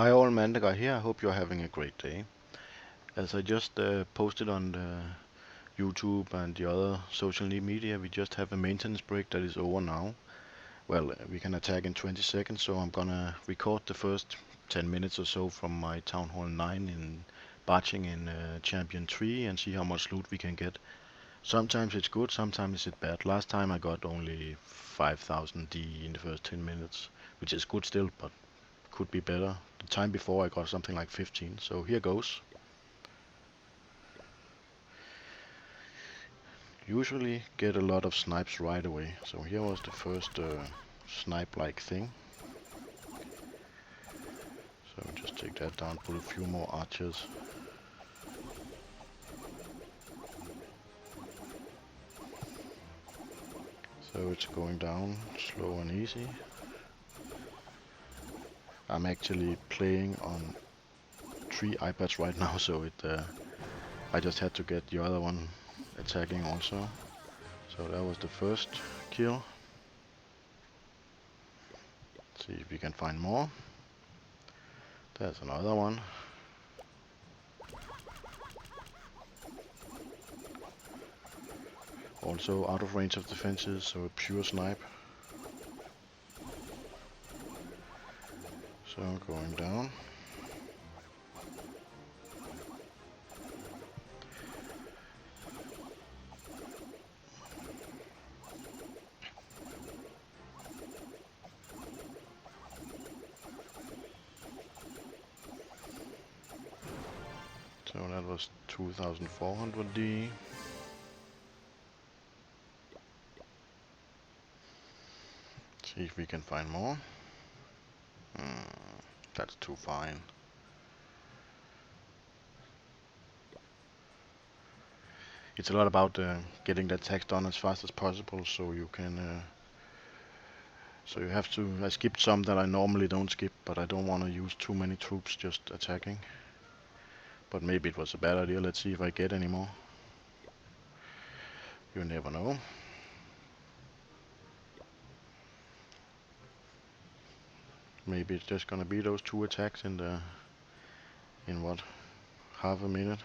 Hi all, Mandagar here. I hope you're having a great day. As I just posted on the YouTube and the other social media, we just have a maintenance break that is over now. Well, we can attack in 20 seconds, so I'm gonna record the first 10 minutes or so from my Town Hall 9 in Barching in Champion 3 and see how much loot we can get. Sometimes it's good, sometimes it's bad. Last time I got only 5000 D in the first 10 minutes, which is good still, but could be better. The time before I got something like 15, so here goes. Usually get a lot of snipes right away, so here was the first snipe-like thing. So just take that down, put a few more archers. So it's going down slow and easy. I'm actually playing on 3 iPads right now, so I just had to get the other one attacking also. So that was the first kill. See if we can find more. There's another one. Also out of range of defenses, so a pure snipe. So going down. So that was 2400 D. See if we can find more. That's too fine. It's a lot about getting the attacks done as fast as possible, so you can. So you have to. I skipped some that I normally don't skip, but I don't want to use too many troops just attacking. But maybe it was a bad idea. Let's see if I get any more. You never know. Maybe it's just gonna be those 2 attacks in what, half a minute.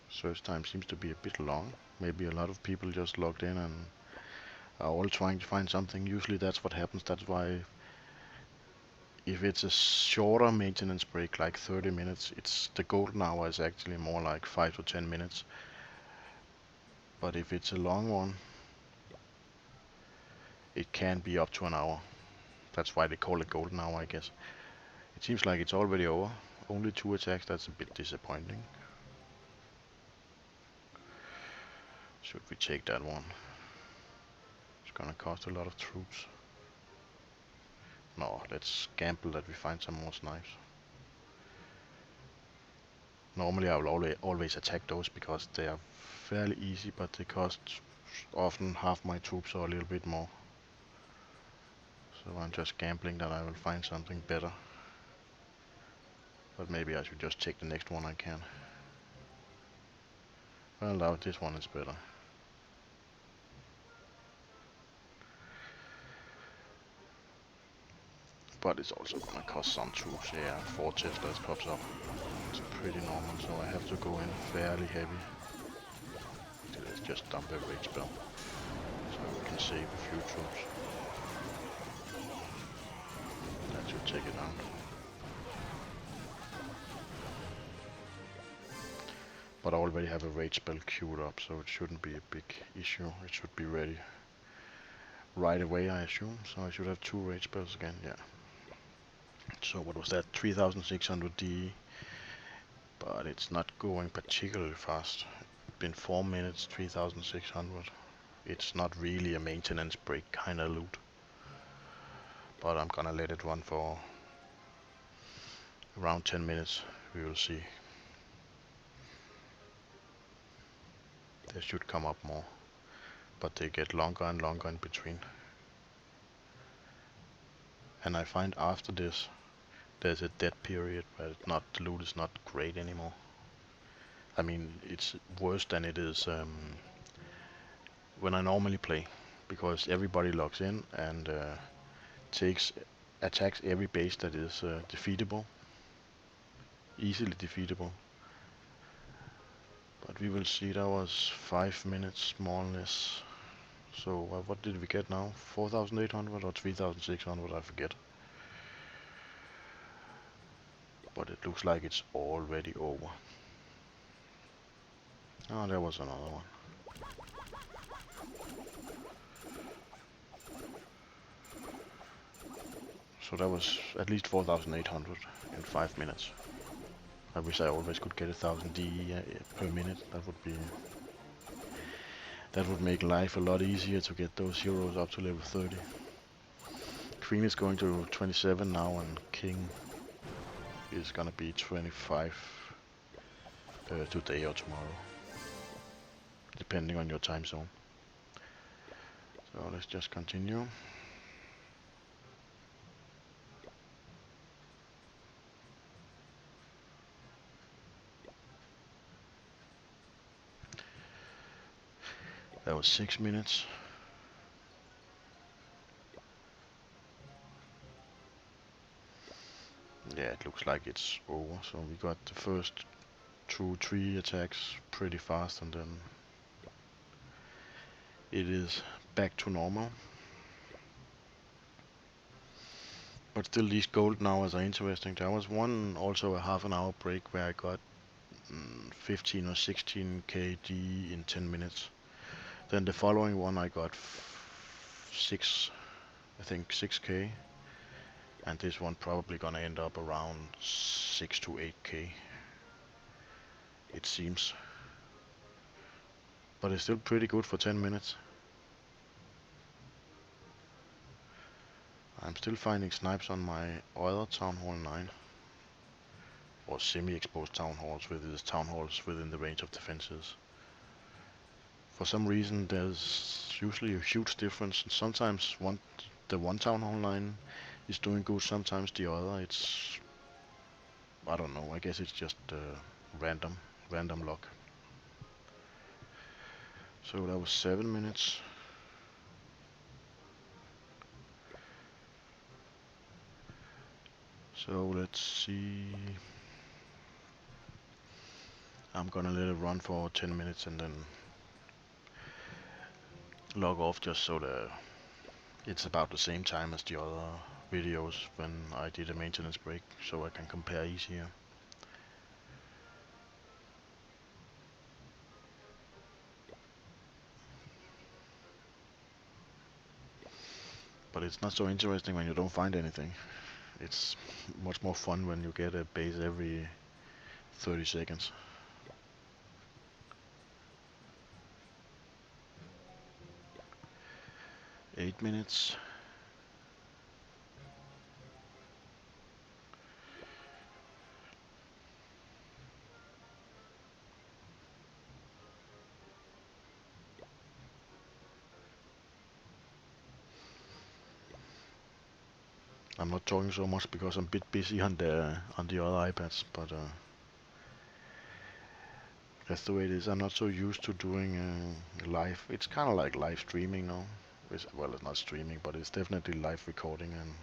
Search time seems to be a bit long. Maybe a lot of people just logged in and are all trying to find something. Usually that's what happens. That's why if it's a shorter maintenance break, like 30 minutes, it's the golden hour is actually more like 5 to 10 minutes. But if it's a long one, it can be up to an hour. That's why they call it golden hour, I guess. It seems like it's already over. Only 2 attacks, that's a bit disappointing. Should we take that one? It's gonna cost a lot of troops. No, let's gamble that we find some more snipes. Normally I will always attack those because they are fairly easy, but they cost often half my troops or a little bit more. So I'm just gambling that I will find something better. But maybe I should just take the next one I can. Well, now this one is better. But it's also gonna cost some troops. Yeah, 4 Teslas pops up. It's pretty normal, so I have to go in fairly heavy. Let's just dump a rage spell, so we can save a few troops. That should take it out. But I already have a rage spell queued up, so it shouldn't be a big issue. It should be ready right away, I assume. So I should have 2 rage spells again, yeah. So what was that? 3600 D. But it's not going particularly fast. It's been 4 minutes, 3600. It's not really a maintenance break kind of loot. But I'm gonna let it run for around 10 minutes. We will see. They should come up more, but they get longer and longer in between. And I find after this there's a dead period where the loot is not great anymore. I mean, it's worse than it is when I normally play, because everybody logs in and takes attacks every base that is defeatable, easily defeatable. But we will see. That was 5 minutes more or less. So what did we get now? 4,800 or 3,600? I forget. But it looks like it's already over. Oh, there was another one. So that was at least 4,800 in 5 minutes. I wish I always could get 1,000 DE per minute. That would make life a lot easier to get those heroes up to level 30. Queen is going to 27 now, and King is gonna be 25 today or tomorrow, depending on your time zone. So let's just continue. That was 6 minutes. Yeah, it looks like it's over. So we got the first 2-3 attacks pretty fast, and then it is back to normal. But still, these gold now are interesting. There was one also a half an hour break where I got 15 or 16 KD in 10 minutes. Then the following one I got 6K, and this one probably gonna end up around 6 to 8K, it seems. But it's still pretty good for 10 minutes. I'm still finding snipes on my other Town Hall 9. Or semi-exposed town halls with these town halls within the range of defenses. For some reason there's usually a huge difference. Sometimes the one town hall 9 is doing good, sometimes the other. It's, I don't know, I guess it's just random luck. So that was 7 minutes. So let's see. I'm gonna let it run for 10 minutes and then log off, just so that it's about the same time as the other videos when I did a maintenance break, so I can compare easier. But it's not so interesting when you don't find anything. It's much more fun when you get a base every 30 seconds. 8 minutes. I'm not talking so much because I'm a bit busy on the other iPads, but that's the way it is. I'm not so used to doing live. It's kind of like live streaming now. Well, it's not streaming, but it's definitely live recording, and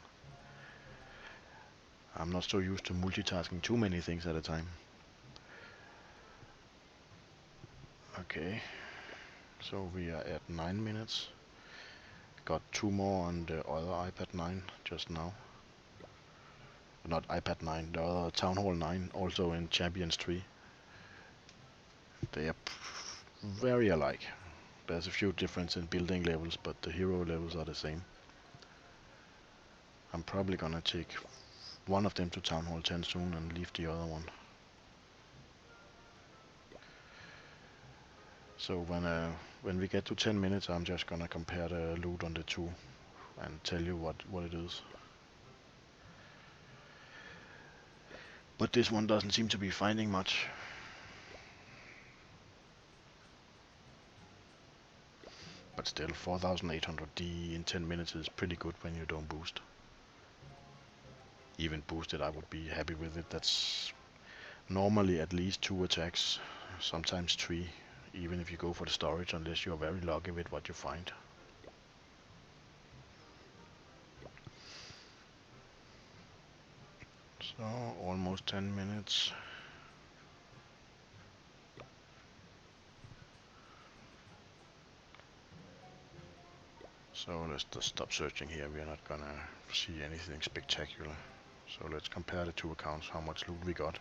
I'm not so used to multitasking too many things at a time. Okay, so we are at 9 minutes. Got 2 more on the other iPad 9 just now. Not iPad 9, the other Town Hall 9, also in Champions 3. They are very alike. There's a few differences in building levels, but the hero levels are the same. I'm probably gonna take one of them to Town Hall 10 soon and leave the other one. So when we get to 10 minutes, I'm just gonna compare the loot on the two and tell you what it is. But this one doesn't seem to be finding much. But still, 4,800 D in 10 minutes is pretty good when you don't boost. Even boosted, I would be happy with it. That's normally at least 2 attacks, sometimes 3 even if you go for the storage, unless you're very lucky with what you find. So almost 10 minutes. So let's just stop searching here. We are not gonna see anything spectacular. So let's compare the two accounts, how much loot we got.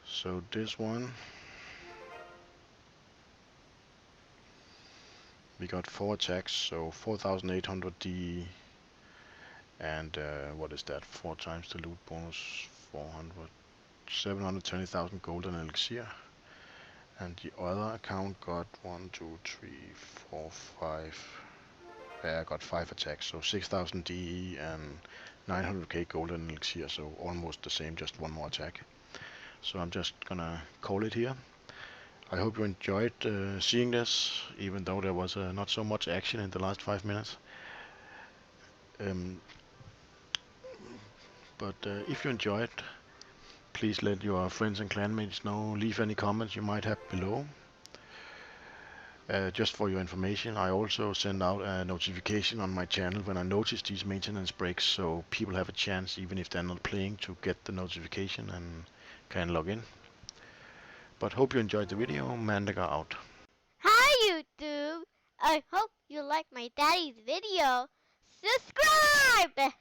So this one, we got 4 attacks, so 4,800 DE, and what is that? 4 times the loot bonus, 400, 720,000 gold and elixir. And the other account got 1, 2, 3, 4, 5. Yeah, I got 5 attacks, so 6,000 DE and 900k gold and elixir, so almost the same, just one more attack. So I'm just gonna call it here. I hope you enjoyed seeing this, even though there was not so much action in the last 5 minutes. Um, but if you enjoyed, please let your friends and clanmates know. Leave any comments you might have below. Just for your information, I also send out a notification on my channel when I notice these maintenance breaks, so people have a chance, even if they're not playing, to get the notification and can log in. But hope you enjoyed the video. Mandagar out. Hi YouTube! I hope you like my daddy's video. Subscribe!